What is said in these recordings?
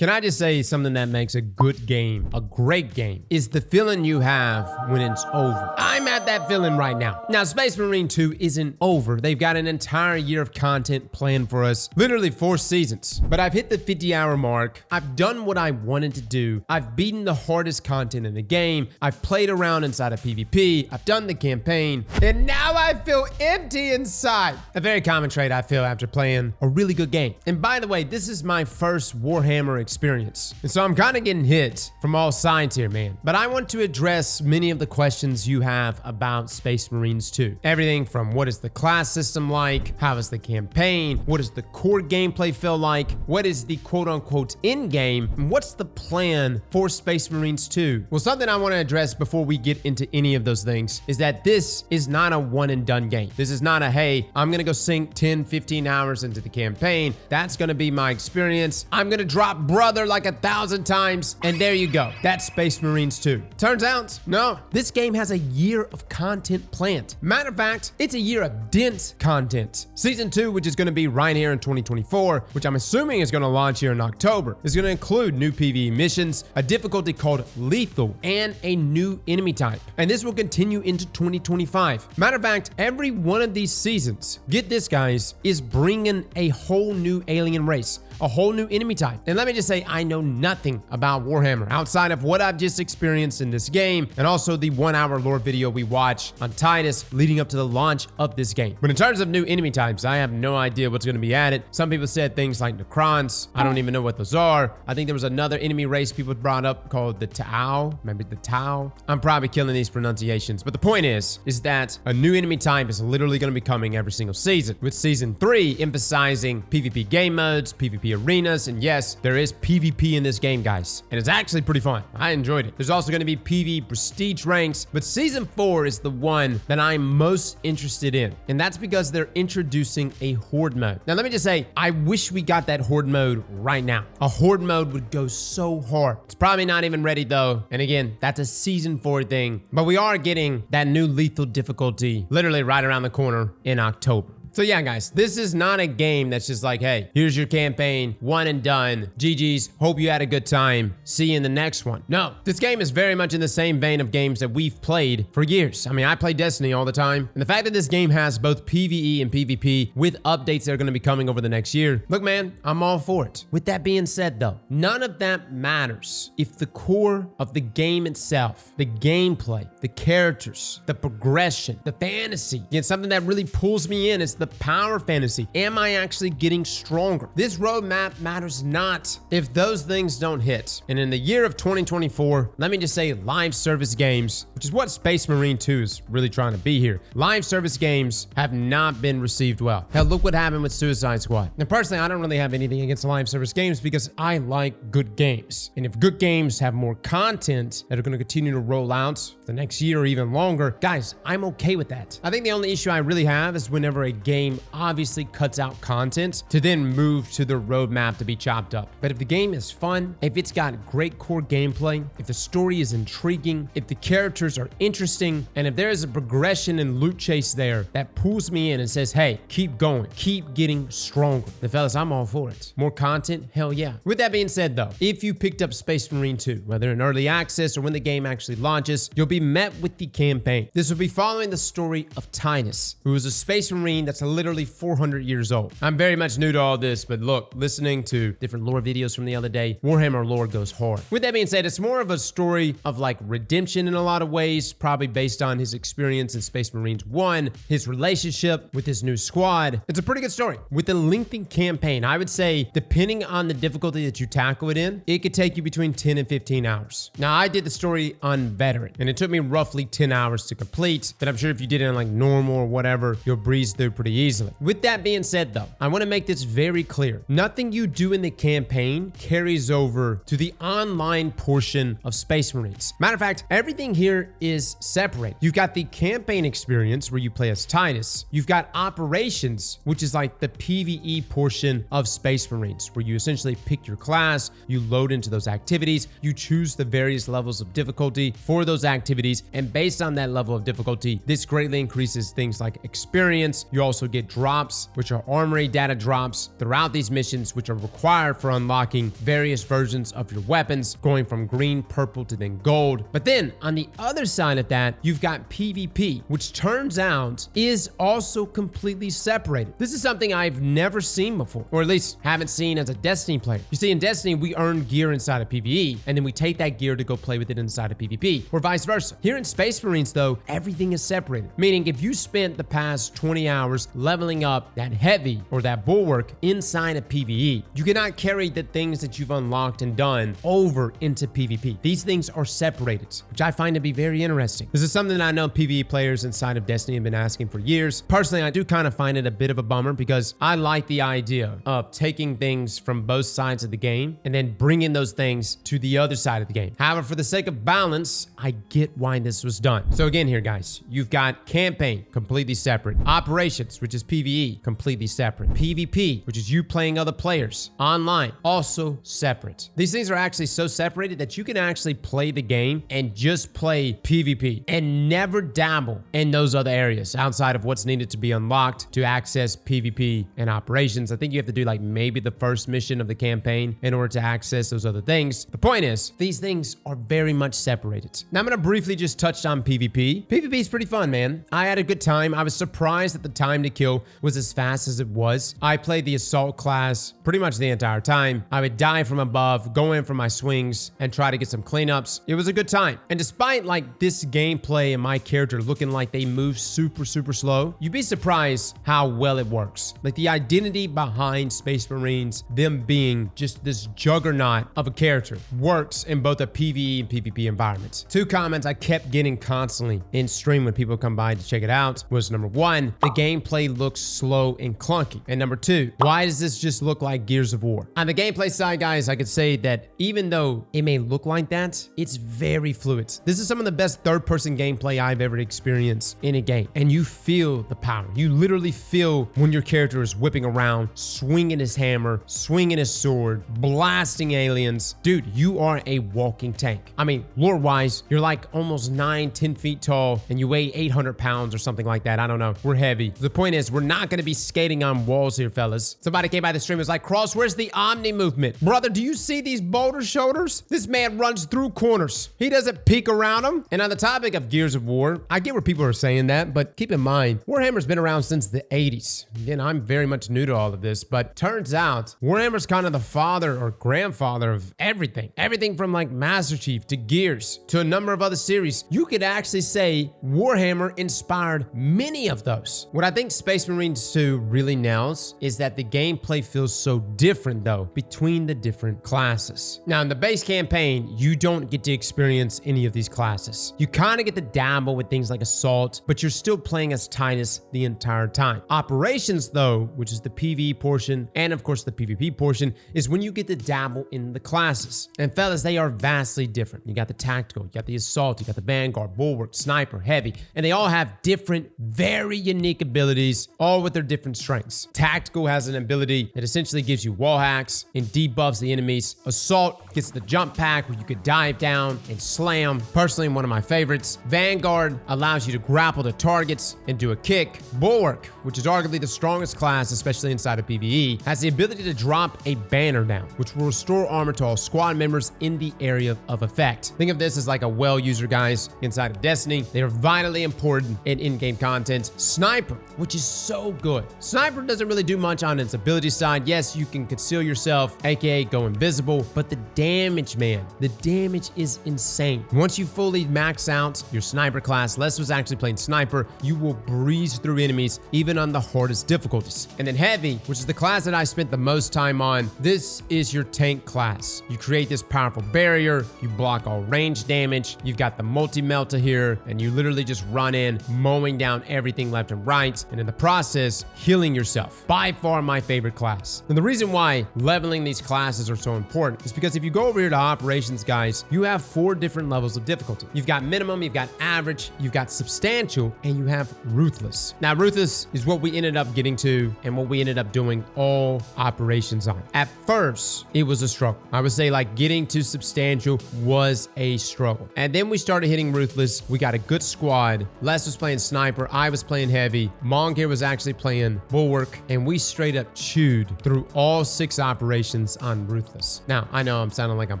Can I just say something that makes a good game, a great game, is the feeling you have when it's over. I'm at that feeling right now. Now, Space Marine 2 isn't over. They've got an entire year of content planned for us, literally 4 seasons. But I've hit the 50-hour mark. I've done what I wanted to do. I've beaten the hardest content in the game. I've played around inside of PvP. I've done the campaign. And now I feel empty inside. A very common trait I feel after playing a really good game. And by the way, this is my first Warhammer experience. And so I'm kind of getting hit from all sides here, man. But I want to address many of the questions you have about Space Marines 2. Everything from what is the class system like? How is the campaign? What does the core gameplay feel like? What is the quote-unquote end game? And what's the plan for Space Marines 2? Well, something I want to address before we get into any of those things is that this is not a one and done game. This is not a, hey, I'm gonna go sink 10, 15 hours into the campaign. That's gonna be my experience. I'm gonna drop brother like 1,000 times, and there you go. That's Space Marines 2. Turns out, no, this game has a year of content planned. Matter of fact, it's a year of dense content. Season 2, which is gonna be right here in 2024, which I'm assuming is gonna launch here in October, is gonna include new PvE missions, a difficulty called lethal, and a new enemy type. And this will continue into 2025. Matter of fact, every one of these seasons, get this guys, is bringing a whole new alien race, a whole new enemy type. And let me just say, I know nothing about Warhammer outside of what I've just experienced in this game, and also the 1-hour lore video we watched on Titus leading up to the launch of this game. But in terms of new enemy types, I have no idea what's gonna be added. Some people said things like Necrons. I don't even know what those are. I think there was another enemy race people brought up called the Tau, maybe the Tau. I'm probably killing these pronunciations, but the point is that a new enemy type is literally gonna be coming every single season, with season 3 emphasizing PvP game modes, PvP arenas, and yes, there is PvP in this game, guys, and it's actually pretty fun. I enjoyed it. There's also going to be PvE prestige ranks, but season 4 is the one that I'm most interested in, and that's because they're introducing a horde mode. Now, let me just say, I wish we got that horde mode right now. A horde mode would go so hard. It's probably not even ready though, and again, that's a season 4 thing, but we are getting that new lethal difficulty literally right around the corner in October. So yeah, guys, this is not a game that's just like, hey, here's your campaign, one and done. GG's, hope you had a good time. See you in the next one. No, this game is very much in the same vein of games that we've played for years. I mean, I play Destiny all the time. And the fact that this game has both PvE and PvP with updates that are going to be coming over the next year, look, man, I'm all for it. With that being said, though, none of that matters if the core of the game itself, the gameplay, the characters, the progression, the fantasy, and something that really pulls me in is the power fantasy. Am I actually getting stronger? This roadmap matters not if those things don't hit. And in the year of 2024, let me just say live service games, which is what Space Marine 2 is really trying to be here. Live service games have not been received well. Hell, look what happened with Suicide Squad. Now, personally, I don't really have anything against live service games because I like good games. And if good games have more content that are going to continue to roll out the next year or even longer, guys, I'm okay with that. I think the only issue I really have is whenever a game obviously cuts out content to then move to the roadmap to be chopped up. But if the game is fun, if it's got great core gameplay, if the story is intriguing, if the characters are interesting, and if there is a progression and loot chase there that pulls me in and says, hey, keep going, keep getting stronger, then fellas, I'm all for it. More content? Hell yeah. With that being said though, if you picked up Space Marine 2, whether in early access or when the game actually launches, you'll be met with the campaign. This will be following the story of Titus, who is a Space Marine that's literally 400 years old. I'm very much new to all this, but look, listening to different lore videos from the other day, Warhammer lore goes hard. With that being said, it's more of a story of like redemption in a lot of ways, probably based on his experience in Space Marines 1, his relationship with his new squad. It's a pretty good story. With a lengthy campaign, I would say, depending on the difficulty that you tackle it in, it could take you between 10 and 15 hours. Now, I did the story on veteran, and it took me roughly 10 hours to complete, but I'm sure if you did it on like normal or whatever, you'll breeze through pretty easily. With that being said though, I want to make this very clear. Nothing you do in the campaign carries over to the online portion of Space Marines. Matter of fact, everything here is separate. You've got the campaign experience where you play as Titus. You've got operations, which is like the PvE portion of Space Marines, where you essentially pick your class, you load into those activities, you choose the various levels of difficulty for those activities, and based on that level of difficulty, this greatly increases things like experience. You also also get drops, which are armory data drops throughout these missions, which are required for unlocking various versions of your weapons, going from green, purple to then gold. But then on the other side of that, you've got PvP, which turns out is also completely separated. This is something I've never seen before, or at least haven't seen as a Destiny player. You see, in Destiny, we earn gear inside of PvE, and then we take that gear to go play with it inside of PvP, or vice versa. Here in Space Marines, though, everything is separated. Meaning, if you spent the past 20 hours leveling up that heavy or that bulwark inside of PvE, you cannot carry the things that you've unlocked and done over into PvP. These things are separated, which I find to be very interesting. This is something that I know PvE players inside of Destiny have been asking for years. Personally, I do kind of find it a bit of a bummer because I like the idea of taking things from both sides of the game and then bringing those things to the other side of the game. However, for the sake of balance, I get why this was done. So again here, guys, you've got campaign, completely separate. Operations, which is PvE, completely separate. PvP, which is you playing other players. Online, also separate. These things are actually so separated that you can actually play the game and just play PvP and never dabble in those other areas outside of what's needed to be unlocked to access PvP and operations. I think you have to do like maybe the first mission of the campaign in order to access those other things. The point is, these things are very much separated. Now I'm going to briefly just touch on PvP. PvP is pretty fun, man. I had a good time. I was surprised that the time to kill was as fast as it was. I played the assault class pretty much the entire time. I would die from above, go in for my swings, and try to get some cleanups. It was a good time. And despite like this gameplay and my character looking like they move super slow, you'd be surprised how well it works. Like the identity behind Space Marines, them being just this juggernaut of a character, works in both a PvE and PvP environment. Two comments I kept getting constantly in stream when people come by to check it out was, number one, the gameplay looks slow and clunky. And number two, why does this just look like Gears of War? On the gameplay side, guys, I could say that even though it may look like that, it's very fluid. This is some of the best third-person gameplay I've ever experienced in a game. And you feel the power. You literally feel when your character is whipping around, swinging his hammer, swinging his sword, blasting aliens. Dude, you are a walking tank. I mean, lore-wise, you're like almost 9-10 feet tall and you weigh 800 pounds or something like that. I don't know. We're heavy. The point is, we're not going to be skating on walls here, fellas. Somebody came by the stream and was like, Cross, where's the Omni movement? Brother, do you see these boulder shoulders? This man runs through corners. He doesn't peek around them. And on the topic of Gears of War, I get where people are saying that, but keep in mind, Warhammer's been around since the 80s. Again, I'm very much new to all of this, but turns out Warhammer's kind of the father or grandfather of everything. Everything from like Master Chief to Gears to a number of other series. You could actually say Warhammer inspired many of those. What I think Space Marines 2 really nails is that the gameplay feels so different though between the different classes. Now in the base campaign, you don't get to experience any of these classes. You kind of get to dabble with things like Assault, but you're still playing as Titus the entire time. Operations though, which is the PvE portion, and of course the PvP portion, is when you get to dabble in the classes. And fellas, they are vastly different. You got the Tactical, you got the Assault, you got the Vanguard, Bulwark, Sniper, Heavy, and they all have different, very unique abilities, all with their different strengths. Tactical has an ability that essentially gives you wall hacks and debuffs the enemies. Assault gets the jump pack where you could dive down and slam. Personally, one of my favorites. Vanguard allows you to grapple to targets and do a kick. Bulwark, which is arguably the strongest class, especially inside of PvE, has the ability to drop a banner down, which will restore armor to all squad members in the area of effect. Think of this as like a well user, guys, inside of Destiny. They are vitally important in-game content. Sniper, which is so good. Sniper doesn't really do much on its ability side. Yes, you can conceal yourself, aka go invisible, but the damage, man, the damage is insane. Once you fully max out your sniper class, Les was actually playing sniper, you will breeze through enemies even on the hardest difficulties. And then Heavy, which is the class that I spent the most time on, this is your tank class. You create this powerful barrier, you block all range damage, you've got the multi-melta here, and you literally just run in, mowing down everything left and right, and in the process, healing yourself. By far my favorite class. And the reason why leveling these classes are so important is because if you go over here to operations, guys, you have 4 different levels of difficulty. You've got minimum, you've got average, you've got substantial, and you have ruthless. Now, ruthless is what we ended up getting to and what we ended up doing all operations on. At first, it was a struggle. I would say like getting to substantial was a struggle. And then we started hitting ruthless. We got a good squad. Les was playing sniper. I was playing heavy. Monk Mong here was actually playing Bulwark, and we straight up chewed through all 6 operations on Ruthless. Now, I know I'm sounding like I'm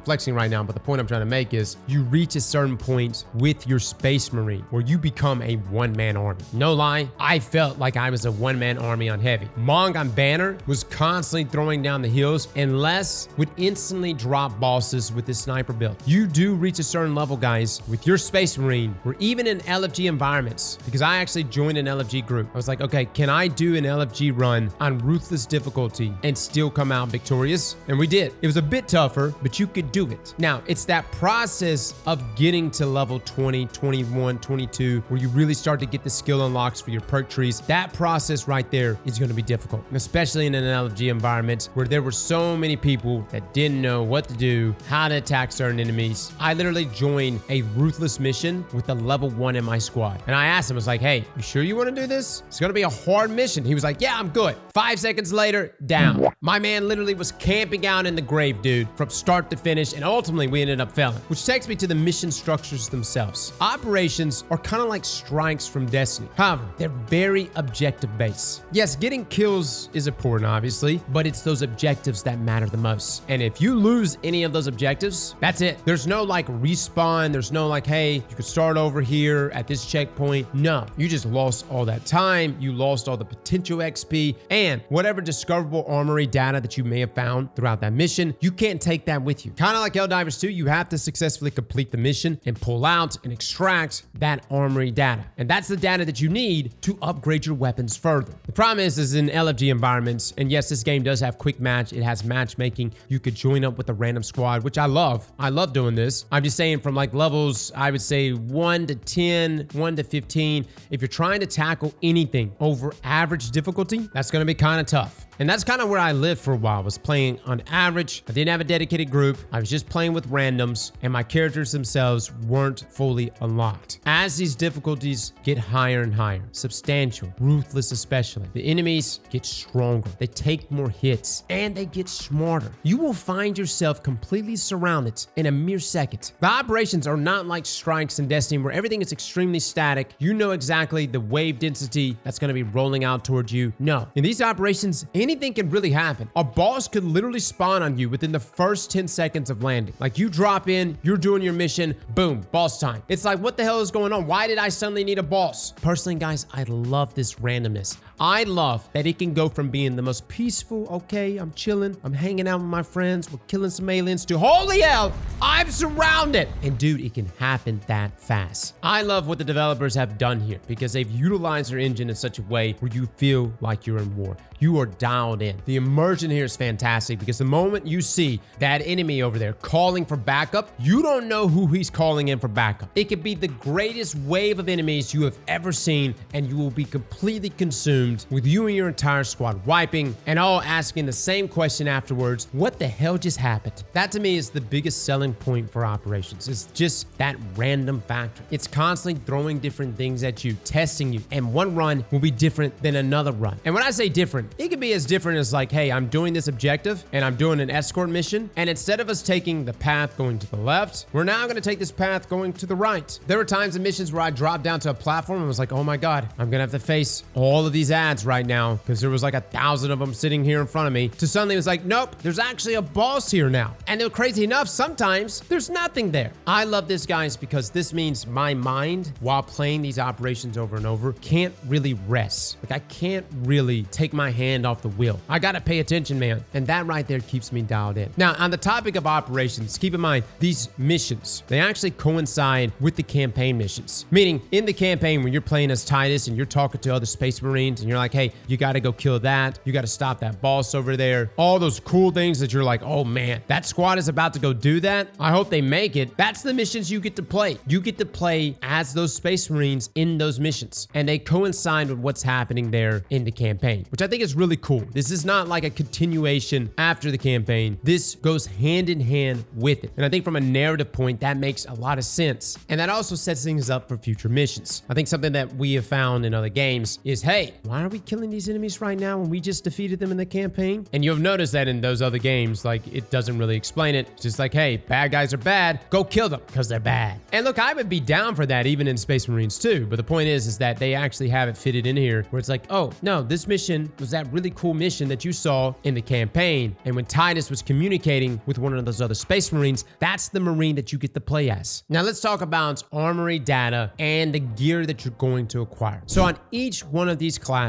flexing right now, but the point I'm trying to make is you reach a certain point with your Space Marine where you become a one-man army. No lie, I felt like I was a one-man army on Heavy. Mong on Banner was constantly throwing down the hills, and Les would instantly drop bosses with his sniper build. You do reach a certain level, guys, with your Space Marine, or even in LFG environments, because I actually joined an LFG group. I was like, okay, can I do an LFG run on Ruthless difficulty and still come out victorious? And we did. It was a bit tougher, but you could do it. Now, it's that process of getting to level 20, 21, 22, where you really start to get the skill unlocks for your perk trees. That process right there is going to be difficult, especially in an LFG environment where there were so many people that didn't know what to do, how to attack certain enemies. I literally joined a Ruthless mission with a level 1 in my squad. And I asked him, I was like, hey, you sure you want to do this? It's going to be a hard mission. He was like, yeah, I'm good. 5 seconds later, down. My man literally was camping out in the grave, dude, from start to finish, and ultimately we ended up failing. Which takes me to the mission structures themselves. Operations are kind of like strikes from Destiny. However, they're very objective based. Yes, getting kills is important, obviously, but it's those objectives that matter the most. And if you lose any of those objectives, that's it. There's no like respawn. There's no like, hey, you could start over here at this checkpoint. No, you just lost all that time. You lost all the potential XP and whatever discoverable armory data that you may have found throughout that mission. You can't take that with you. Kind of like Helldivers 2, you have to successfully complete the mission and pull out and extract that armory data. And that's the data that you need to upgrade your weapons further. The problem is in LFG environments, and yes, this game does have quick match. It has matchmaking. You could join up with a random squad, which I love. I love doing this. I'm just saying from like levels, I would say 1 to 10, 1 to 15. If you're trying to tackle anything over average difficulty, that's going to be kind of tough. And that's kind of where I lived for a while, was playing on average. I didn't have a dedicated group. I was just playing with randoms, and my characters themselves weren't fully unlocked. As these difficulties get higher and higher, substantial, ruthless especially, the enemies get stronger, they take more hits, and they get smarter. You will find yourself completely surrounded in a mere second. The operations are not like strikes in Destiny where everything is extremely static. You know exactly the wave density that's going to be rolling out towards you. No, in these operations, anything can really happen. A boss could literally spawn on you within the first 10 seconds of landing. Like you drop in, you're doing your mission, boom, boss time. It's like, what the hell is going on? Why did I suddenly need a boss? Personally, guys, I love this randomness. I love that it can go from being the most peaceful, okay, I'm chilling, I'm hanging out with my friends, we're killing some aliens, to holy hell, I'm surrounded. And dude, it can happen that fast. I love what the developers have done here because they've utilized their engine in such a way where you feel like you're in war. You are dialed in. The immersion here is fantastic because the moment you see that enemy over there calling for backup, you don't know who he's calling in for backup. It could be the greatest wave of enemies you have ever seen, and you will be completely consumed with you and your entire squad wiping and all asking the same question afterwards: what the hell just happened? That to me is the biggest selling point for operations. It's just that random factor. It's constantly throwing different things at you, testing you, and one run will be different than another run. And when I say different, it can be as different as like, hey, I'm doing this objective and I'm doing an escort mission, and instead of us taking the path going to the left, we're now going to take this path going to the right. There were times in missions where I dropped down to a platform and was like, oh my God, I'm going to have to face all of these ads right now because there was like 1,000 of them sitting here in front of me, to suddenly it was like, nope, there's actually a boss here now. And they're crazy enough, sometimes there's nothing there. I love this, guys, because this means my mind, while playing these operations over and over, can't really rest. Like I can't really take my hand off the wheel. I gotta pay attention, man. And that right there keeps me dialed in. Now, on the topic of operations, keep in mind, these missions, they actually coincide with the campaign missions. Meaning, in the campaign, when you're playing as Titus and you're talking to other Space Marines and you're like, hey, you gotta go kill that. You gotta stop that boss over there. All those cool things that you're like, oh man, that squad is about to go do that. I hope they make it. That's the missions you get to play. You get to play as those Space Marines in those missions. And they coincide with what's happening there in the campaign, which I think is really cool. This is not like a continuation after the campaign. This goes hand in hand with it. And I think from a narrative point, that makes a lot of sense. And that also sets things up for future missions. I think something that we have found in other games is, hey, why are we killing these enemies right now when we just defeated them in the campaign? And you'll notice that in those other games, like, it doesn't really explain it. It's just like, hey, bad guys are bad, go kill them because they're bad. And look, I would be down for that even in Space Marines 2, but the point is that they actually have it fitted in here where it's like, oh, no, this mission was that really cool mission that you saw in the campaign. And when Titus was communicating with one of those other Space Marines, that's the Marine that you get to play as. Now let's talk about armory data and the gear that you're going to acquire. So on each one of these classes,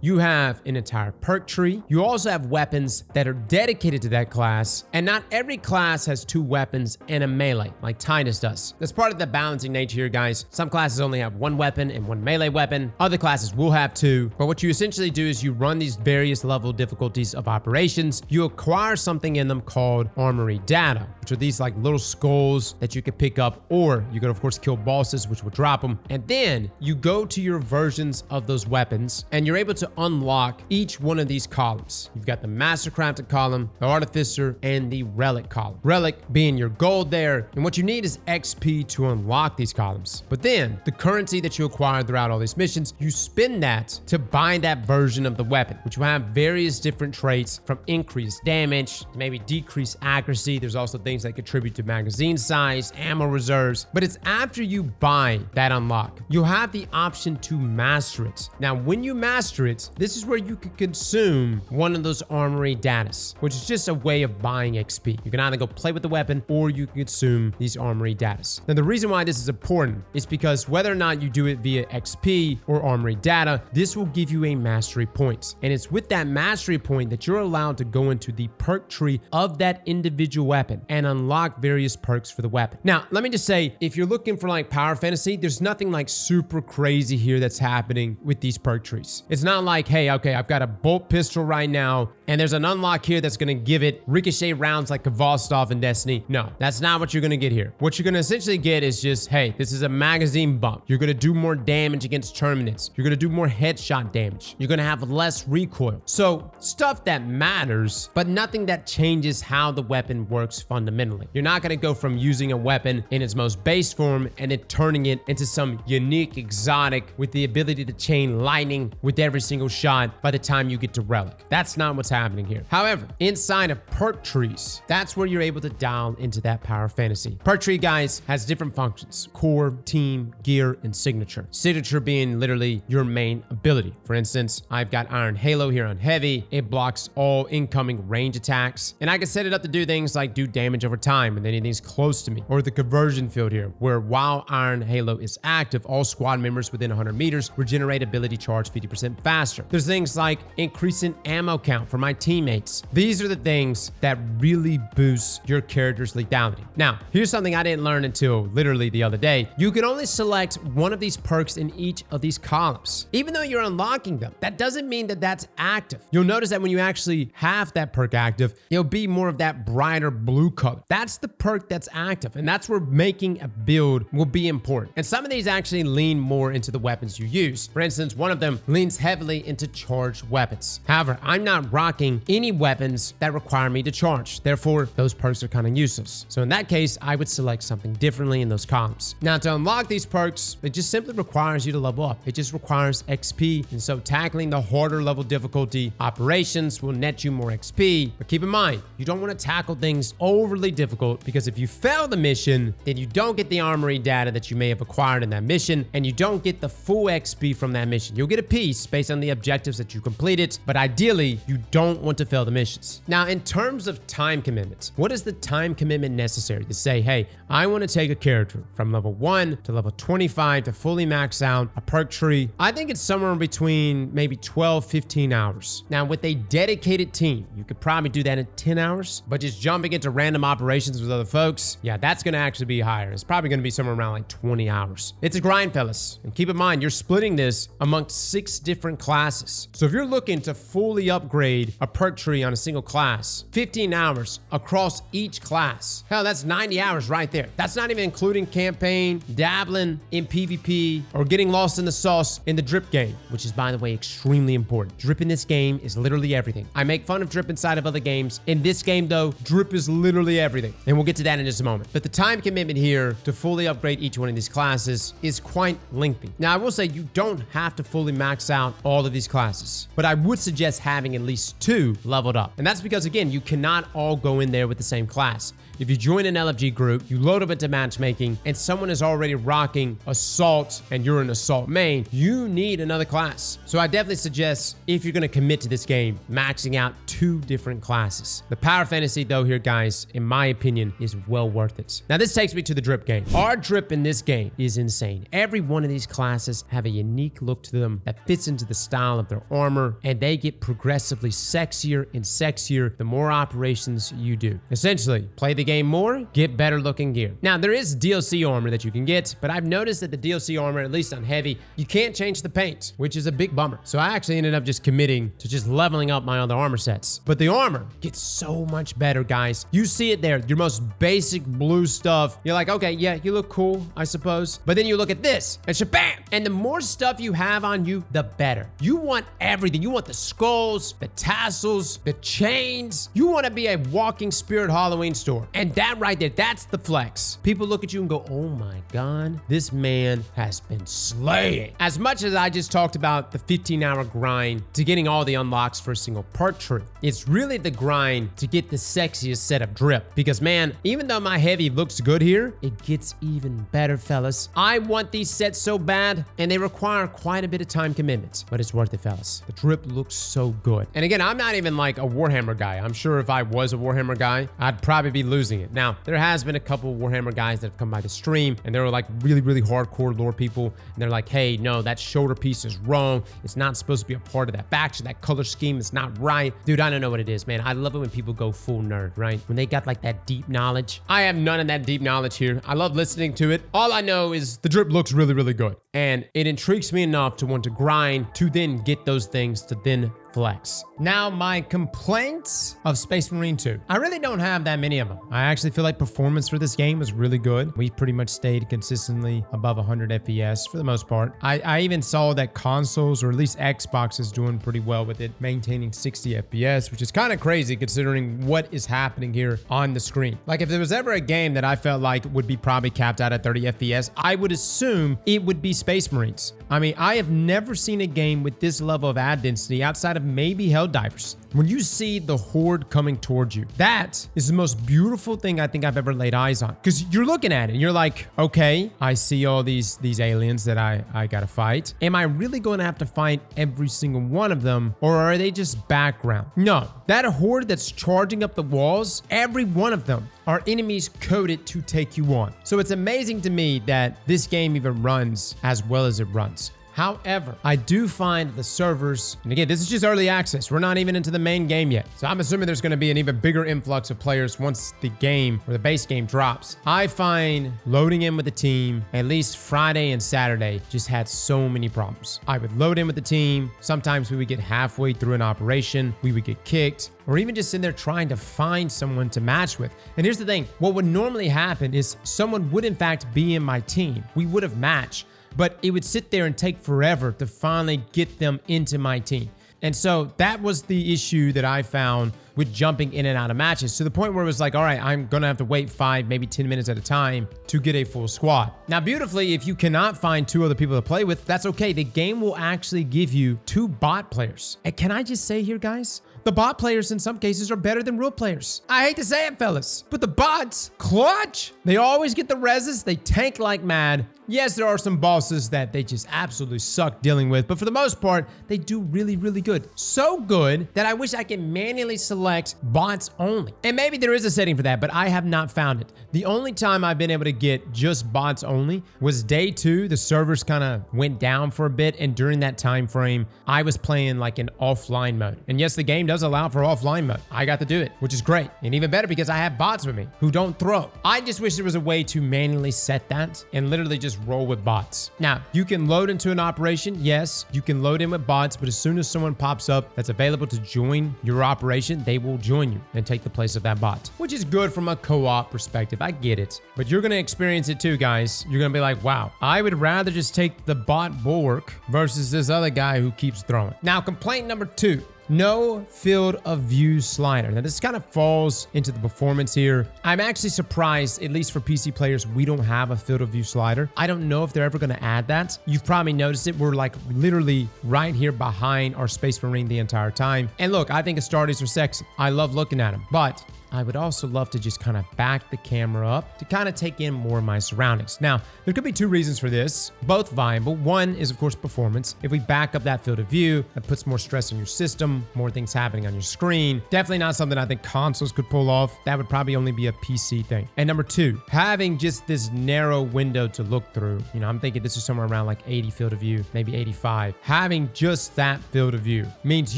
you have an entire perk tree. You also have weapons that are dedicated to that class, and not every class has 2 weapons and a melee like Titus does. That's part of the balancing nature here, guys. Some classes only have 1 weapon and 1 melee weapon. Other classes will have 2, but what you essentially do is you run these various level difficulties of operations. You acquire something in them called armory data, which are these like little skulls that you can pick up, or you can of course kill bosses, which will drop them. And then you go to your versions of those weapons and you're able to unlock each one of these columns. You've got the Master Crafted column, the Artificer, and the Relic column. Relic being your gold there, and what you need is XP to unlock these columns. But then the currency that you acquire throughout all these missions, you spend that to buy that version of the weapon, which will have various different traits from increased damage to maybe decreased accuracy. There's also things that contribute to magazine size, ammo reserves. But it's after you buy that unlock, you'll have the option to master it. Now, when you master it, this is where you can consume one of those armory datas, which is just a way of buying XP. You can either go play with the weapon or you can consume these armory datas. Now, the reason why this is important is because whether or not you do it via XP or armory data, this will give you a mastery point. And it's with that mastery point that you're allowed to go into the perk tree of that individual weapon and unlock various perks for the weapon. Now, let me just say, if you're looking for like power fantasy, there's nothing like super crazy here that's happening with these perk trees. It's not like, hey, okay, I've got a bolt pistol right now, and there's an unlock here that's gonna give it ricochet rounds like Kvalstov in Destiny. No, that's not what you're gonna get here. What you're gonna essentially get is just, hey, this is a magazine bump. You're gonna do more damage against terminates. You're gonna do more headshot damage. You're gonna have less recoil. So stuff that matters, but nothing that changes how the weapon works fundamentally. You're not gonna go from using a weapon in its most base form and then turning it into some unique exotic with the ability to chain lightning with every single shot by the time you get to Relic. That's not what's happening here. However, inside of perk trees, that's where you're able to dial into that power fantasy. Perk tree, guys, has different functions: core, team, gear, and signature. Signature being literally your main ability. For instance, I've got Iron Halo here on heavy. It blocks all incoming range attacks, and I can set it up to do things like do damage over time and anything's close to me. Or the conversion field here, where while Iron Halo is active, all squad members within 100 meters regenerate ability charge 50% faster. There's things like increasing ammo count for my teammates. These are the things that really boost your character's lethality. Now, here's something I didn't learn until literally the other day. You can only select one of these perks in each of these columns. Even though you're unlocking them, that doesn't mean that that's active. You'll notice that when you actually have that perk active, it'll be more of that brighter blue color. That's the perk that's active, and that's where making a build will be important. And some of these actually lean more into the weapons you use. For instance, one of them leans heavily into charged weapons. However, I'm not rocking any weapons that require me to charge. Therefore, those perks are kind of useless. So in that case, I would select something differently in those columns. Now, to unlock these perks, it just simply requires you to level up. It just requires XP. And so tackling the harder level difficulty operations will net you more XP. But keep in mind, you don't want to tackle things overly difficult, because if you fail the mission, then you don't get the armory data that you may have acquired in that mission, and you don't get the full XP from that mission. You'll get a piece based on the objectives that you completed, but ideally, you don't want to fail the missions. Now, in terms of time commitments, what is the time commitment necessary to say, hey, I want to take a character from level 1 to level 25 to fully max out a perk tree? I think it's somewhere between maybe 12, 15 hours. Now, with a dedicated team, you could probably do that in 10 hours, but just jumping into random operations with other folks, yeah, that's going to actually be higher. It's probably going to be somewhere around like 20 hours. It's a grind, fellas. And keep in mind, you're splitting this amongst 6 different classes. So if you're looking to fully upgrade a perk tree on a single class, 15 hours across each class, hell, that's 90 hours right there. That's not even including campaign, dabbling in PvP, or getting lost in the sauce in the drip game, which is, by the way, extremely important. Drip in this game is literally everything. I make fun of drip inside of other games. In this game, though, drip is literally everything. And we'll get to that in just a moment. But the time commitment here to fully upgrade each one of these classes is quite lengthy. Now, I will say you don't have to fully max max out all of these classes. But I would suggest having at least 2 leveled up. And that's because, again, you cannot all go in there with the same class. If you join an LFG group, you load up into matchmaking, and someone is already rocking Assault and you're an Assault main, you need another class. So I definitely suggest, if you're going to commit to this game, maxing out 2 different classes. The power fantasy, though, here, guys, in my opinion, is well worth it. Now, this takes me to the drip game. Our drip in this game is insane. Every one of these classes have a unique look to them that fits into the style of their armor, and they get progressively sexier and sexier the more operations you do. Essentially, play the game more, get better looking gear. Now, there is DLC armor that you can get, but I've noticed that the DLC armor, at least on heavy, you can't change the paint, which is a big bummer. So I actually ended up just committing to just leveling up my other armor sets. But the armor gets so much better, guys. You see it there, your most basic blue stuff. You're like, okay, yeah, you look cool, I suppose. But then you look at this, and shabam! And the more stuff you have on you, the better. You want everything. You want the skulls, the tassels, the chains. You want to be a walking Spirit Halloween store. And that right there, that's the flex. People look at you and go, oh my God, this man has been slaying. As much as I just talked about the 15-hour grind to getting all the unlocks for a single part tree, it's really the grind to get the sexiest set of drip. Because man, even though my heavy looks good here, it gets even better, fellas. I want these sets so bad, and they require quite a bit of time commitment, but it's worth it, fellas. The drip looks so good. And again, I'm not even like a Warhammer guy. I'm sure if I was a Warhammer guy, I'd probably be losing it. Now, there has been a couple of Warhammer guys that have come by the stream, and they're like really, really hardcore lore people, and they're like, hey, no, that shoulder piece is wrong. It's not supposed to be a part of that faction. That color scheme is not right. Dude, I don't know what it is, man. I love it when people go full nerd, right? When they got like that deep knowledge. I have none of that deep knowledge here. I love listening to it. All I know is the drip looks really, really good, and it intrigues me enough to want to grind to then get those things to then flex. Now, my complaints of Space Marine 2. I really don't have that many of them. I actually feel like performance for this game was really good. We pretty much stayed consistently above 100 FPS for the most part. I even saw that consoles, or at least Xbox, is doing pretty well with it, maintaining 60 FPS, which is kind of crazy considering what is happening here on the screen. Like, if there was ever a game that I felt like would be probably capped out at 30 FPS, I would assume it would be Space Marines. I mean, I have never seen a game with this level of ad density outside of maybe Helldivers. When you see the horde coming towards you, that is the most beautiful thing I think I've ever laid eyes on. Because you're looking at it and you're like, okay, I see all these aliens that I gotta fight. Am I really going to have to fight every single one of them, or are they just background? No, that horde that's charging up the walls, every one of them are enemies coded to take you on. So it's amazing to me that this game even runs as well as it runs. However, I do find the servers, and again, this is just early access. We're not even into the main game yet. So I'm assuming there's going to be an even bigger influx of players once the game or the base game drops. I find loading in with the team, at least Friday and Saturday, just had so many problems. I would load in with the team. Sometimes we would get halfway through an operation. We would get kicked, or even just in there trying to find someone to match with. And here's the thing. What would normally happen is someone would in fact be in my team. We would have matched, but it would sit there and take forever to finally get them into my team. And so that was the issue that I found with jumping in and out of matches, to the point where it was like, all right, I'm gonna have to wait 5, maybe 10 minutes at a time to get a full squad. Now, beautifully, if you cannot find 2 other people to play with, that's okay. The game will actually give you 2 bot players. And can I just say here, guys, the bot players in some cases are better than real players. I hate to say it, fellas, but the bots, clutch. They always get the reses. They tank like mad. Yes, there are some bosses that they just absolutely suck dealing with, but for the most part, they do really, really good. So good that I wish I could manually select bots only. And maybe there is a setting for that, but I have not found it. The only time I've been able to get just bots only was day 2. The servers kind of went down for a bit, and during that time frame, I was playing like an offline mode. And yes, the game does allow for offline mode. I got to do it, which is great. And even better because I have bots with me who don't throw. I just wish there was a way to manually set that and literally just roll with bots. Now, you can load into an operation. Yes, you can load in with bots, but as soon as someone pops up that's available to join your operation, they will join you and take the place of that bot, which is good from a co-op perspective. I get it, but you're going to experience it too, guys. You're going to be like, wow, I would rather just take the bot bulwark versus this other guy who keeps throwing. Now, complaint number 2. no field of view slider. Now this kind of falls into the performance here. I'm actually surprised, at least for PC players, we don't have a field of view slider. I don't know if they're ever going to add that. You've probably noticed it. We're like literally right here behind our Space Marine the entire time. And look, I think Astartes are sexy. I love looking at them, but I would also love to just kind of back the camera up to kind of take in more of my surroundings. Now, there could be two reasons for this, both viable. One is, of course, performance. If we back up that field of view, that puts more stress on your system, more things happening on your screen. Definitely not something I think consoles could pull off. That would probably only be a PC thing. And number two, having just this narrow window to look through. You know, I'm thinking this is somewhere around like 80 field of view, maybe 85. Having just that field of view means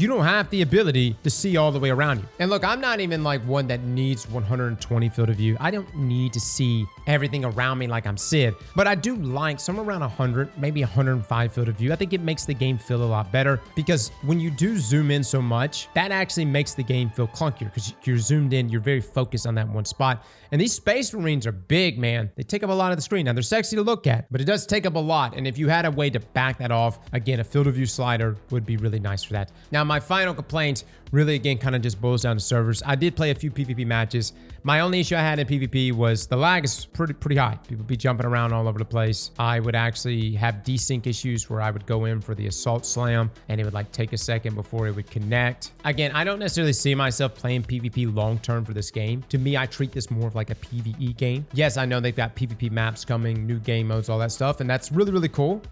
you don't have the ability to see all the way around you. And look, I'm not even like one that needs 120 field of view. I don't need to see everything around me like I'm Sid, but I do like somewhere around 100, maybe 105 field of view. I think it makes the game feel a lot better because when you do zoom in so much, that actually makes the game feel clunkier because you're zoomed in, you're very focused on that one spot. And these Space Marines are big, man. They take up a lot of the screen. Now, they're sexy to look at, but it does take up a lot. And if you had a way to back that off, again, a field of view slider would be really nice for that. Now, my final complaint really, again, kind of just boils down to servers. I did play a few PvP matches. My only issue I had in PvP was the lag is pretty high. People be jumping around all over the place. I would actually have desync issues where I would go in for the assault slam and it would like take a second before it would connect. Again, I don't necessarily see myself playing PvP long-term for this game. To me, I treat this more of like a PvE game. Yes, I know they've got PvP maps coming, new game modes, all that stuff, and that's really, really cool.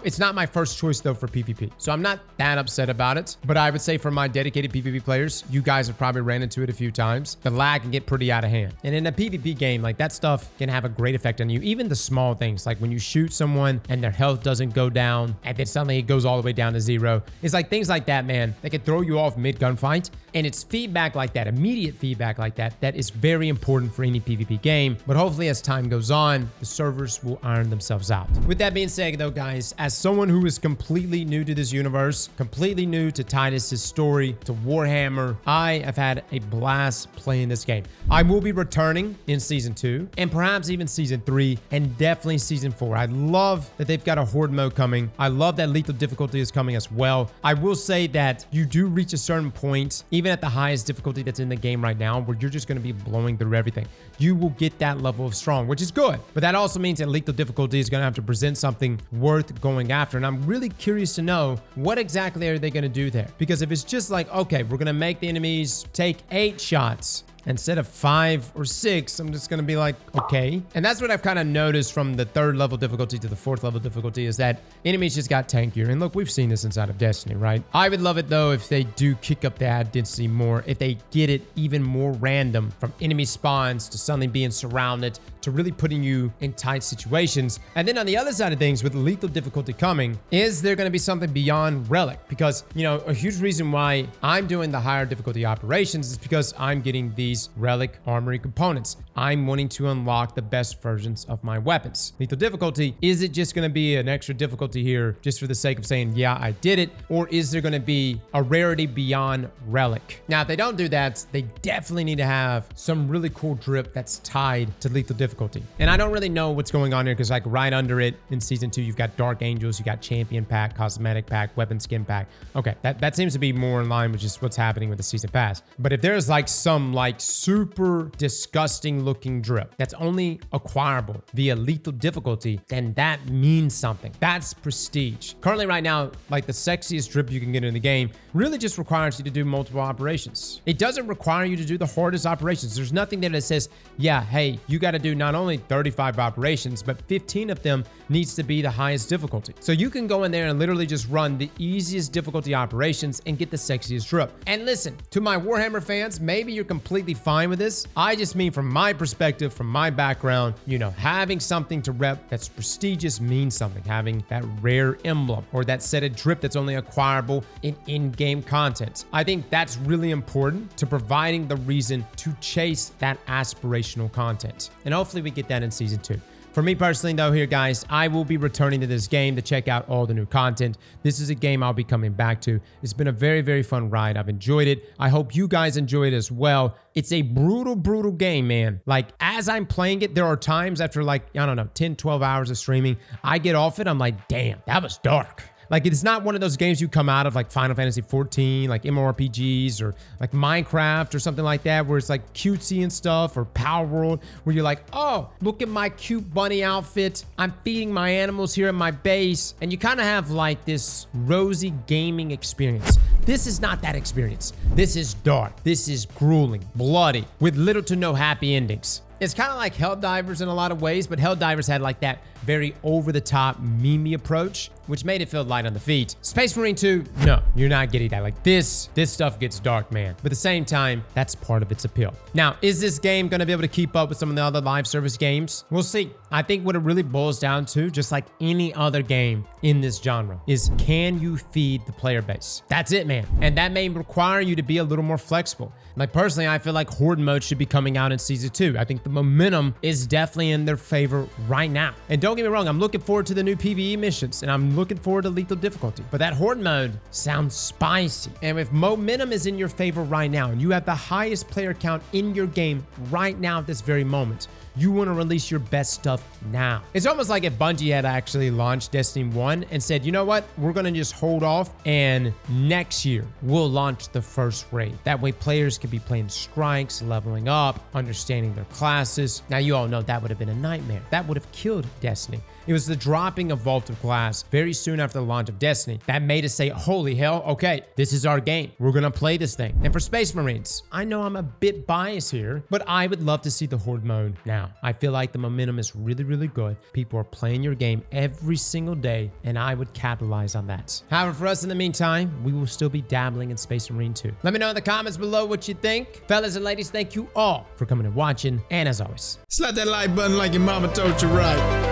It's not my first choice though for PvP, so I'm not that upset about it, but I would say for my dedicated PvP players, you guys have probably ran into it a few times. The lag can get pretty out of hand. And in a PvP game, like that stuff can have a great effect on you. Even the small things, like when you shoot someone and their health doesn't go down and then suddenly it goes all the way down to zero. It's like things like that, man, that can throw you off mid gunfight. And it's feedback like that, immediate feedback like that, that is very important for any PvP game. But hopefully as time goes on, the servers will iron themselves out. With that being said though, guys, as someone who is completely new to this universe, completely new to Titus's story, to Warhammer, I have had a blast playing this game. I will be returning in season 2 and perhaps even season 3 and definitely season 4. I love that they've got a horde mode coming. I love that lethal difficulty is coming as well. I will say that you do reach a certain point, even at the highest difficulty that's in the game right now, where you're just going to be blowing through everything. You will get that level of strong, which is good. But that also means that lethal difficulty is going to have to present something worth going after. And I'm really curious to know what exactly are they going to do there? Because if it's just like, okay, we're going to make the enemies take 8 shots instead of 5 or 6, I'm just going to be like, okay. And that's what I've kind of noticed from the 3rd level difficulty to the 4th level difficulty is that enemies just got tankier. And look, we've seen this inside of Destiny, right? I would love it though if they do kick up the ad density more, if they get it even more random from enemy spawns to suddenly being surrounded to really putting you in tight situations. And then on the other side of things, with lethal difficulty coming, is there going to be something beyond Relic? Because, you know, a huge reason why I'm doing the higher difficulty operations is because I'm getting these Relic armory components. I'm wanting to unlock the best versions of my weapons. Lethal difficulty, is it just going to be an extra difficulty here just for the sake of saying, yeah, I did it? Or is there going to be a rarity beyond Relic? Now, if they don't do that, they definitely need to have some really cool drip that's tied to lethal difficulty. And I don't really know what's going on here because like right under it in season 2, you've got Dark Angels, you got Champion Pack, Cosmetic Pack, Weapon Skin Pack. Okay, that seems to be more in line with just what's happening with the season pass. But if there's like some like super disgusting looking drip that's only acquirable via lethal difficulty, then that means something. That's prestige. Currently right now, like the sexiest drip you can get in the game really just requires you to do multiple operations. It doesn't require you to do the hardest operations. There's nothing there that says, yeah, hey, you got to do not only 35 operations, but 15 of them needs to be the highest difficulty. So you can go in there and literally just run the easiest difficulty operations and get the sexiest drip. And listen, to my Warhammer fans, maybe you're completely fine with this. I just mean from my perspective, from my background, you know, having something to rep that's prestigious means something. Having that rare emblem or that set of drip that's only acquirable in in-game content. I think that's really important to providing the reason to chase that aspirational content. And hopefully we get that in season 2. For me personally though here guys, I will be returning to this game to check out all the new content. This is a game I'll be coming back to. It's been a very, very fun ride. I've enjoyed it. I hope you guys enjoy it as well. It's a brutal, brutal game, man. Like as I'm playing it, there are times after like, I don't know, 10, 12 hours of streaming, I get off it. I'm like, damn, that was dark. Like, it's not one of those games you come out of like Final Fantasy 14, like MMORPGs or like Minecraft or something like that, where it's like cutesy and stuff, or Power World, where you're like, oh, look at my cute bunny outfit. I'm feeding my animals here at my base. And you kind of have like this rosy gaming experience. This is not that experience. This is dark. This is grueling, bloody, with little to no happy endings. It's kind of like Helldivers in a lot of ways, but Helldivers had like that very over-the-top meme approach, which made it feel light on the feet. Space Marine 2, no, you're not getting that. Like this stuff gets dark, man. But at the same time, that's part of its appeal. Now, is this game going to be able to keep up with some of the other live service games? We'll see. I think what it really boils down to, just like any other game in this genre, is can you feed the player base? That's it, man. And that may require you to be a little more flexible. Like personally, I feel like Horde mode should be coming out in Season 2. I think the momentum is definitely in their favor right now. And don't get me wrong, I'm looking forward to the new PvE missions, and I'm looking forward to lethal difficulty. But that Horde mode sounds spicy. And if momentum is in your favor right now, and you have the highest player count in your game right now at this very moment, you want to release your best stuff now. It's almost like if Bungie had actually launched Destiny 1 and said, you know what, we're going to just hold off, and next year we'll launch the first raid. That way players could be playing strikes, leveling up, understanding their classes. Now you all know that would have been a nightmare. That would have killed Destiny. It was the dropping of Vault of Glass very soon after the launch of Destiny that made us say, holy hell, okay, this is our game. We're going to play this thing. And for Space Marines, I know I'm a bit biased here, but I would love to see the Horde mode now. I feel like the momentum is really, really good. People are playing your game every single day, and I would capitalize on that. However, for us in the meantime, we will still be dabbling in Space Marine 2. Let me know in the comments below what you think. Fellas and ladies, thank you all for coming and watching. And as always, slap that like button like your mama told you right.